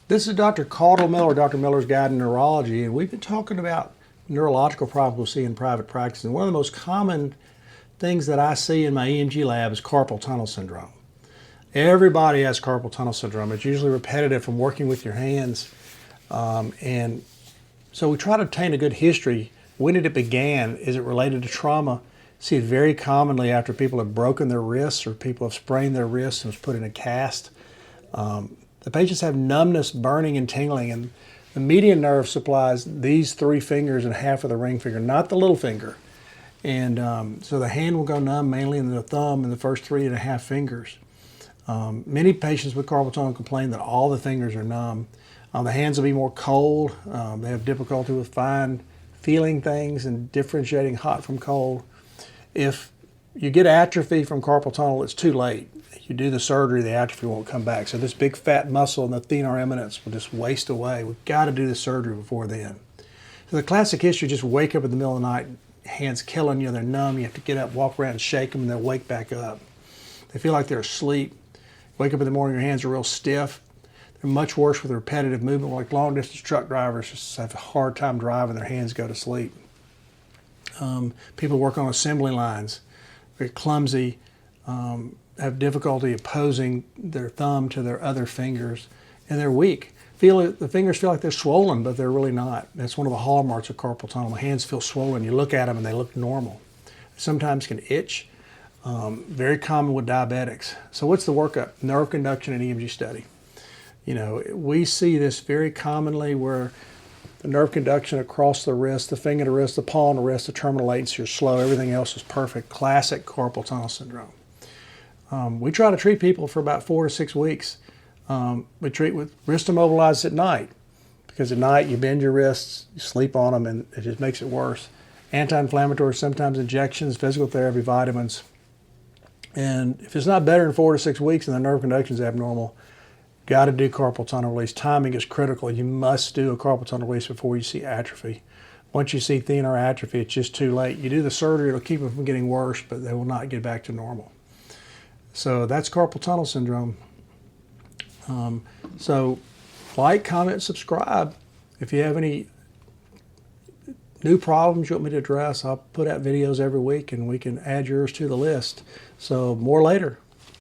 This is Dr. Caudill Miller, Dr. Miller's Guide in Neurology, and we've been talking about neurological problems we see in private practice. And one of the most common things that I see in my EMG lab is carpal tunnel syndrome. Everybody has carpal tunnel syndrome. It's usually repetitive from working with your hands. And so we try to obtain a good history. When did it begin? Is it related to trauma? See it very commonly after people have broken their wrists or people have sprained their wrists and was put in a cast. The patients have numbness, burning, and tingling, and the median nerve supplies these three fingers and half of the ring finger, not the little finger. And so the hand will go numb mainly in the thumb and the first 3.5 fingers. Many patients with carpal tunnel complain that all the fingers are numb. The hands will be more cold. They have difficulty with fine feeling things and differentiating hot from cold. If you get atrophy from carpal tunnel, it's too late. You do the surgery, the atrophy won't come back. So this big fat muscle in the thenar eminence will just waste away. We've got to do the surgery before then. So the classic history, just wake up in the middle of the night, hands killing you, they're numb, you have to get up, walk around and shake them, and they'll wake back up. They feel like they're asleep. Wake up in the morning, your hands are real stiff. They're much worse with repetitive movement, like long distance truck drivers just have a hard time driving, their hands go to sleep. People work on assembly lines, very clumsy, have difficulty opposing their thumb to their other fingers, and they're weak. The fingers feel like they're swollen, but they're really not. That's one of the hallmarks of carpal tunnel. The hands feel swollen. You look at them and they look normal. Sometimes can itch. Very common with diabetics. So what's the workup? Nerve conduction and EMG study. You know, we see this very commonly where the nerve conduction across the wrist, the finger to wrist, the palm to wrist, the terminal latency are slow. Everything else is perfect. Classic carpal tunnel syndrome. We try to treat people for about 4 to 6 weeks. We treat with wrist immobilized at night because at night you bend your wrists, you sleep on them, and it just makes it worse. Anti-inflammatory, sometimes injections, physical therapy, vitamins. And if it's not better in 4 to 6 weeks and the nerve conduction is abnormal, got to do carpal tunnel release. Timing is critical. You must do a carpal tunnel release before you see atrophy. Once you see thenar atrophy, it's just too late. You do the surgery, it'll keep them from getting worse, but they will not get back to normal. So that's carpal tunnel syndrome. So like, comment, subscribe. If you have any new problems you want me to address, I'll put out videos every week and we can add yours to the list. So more later.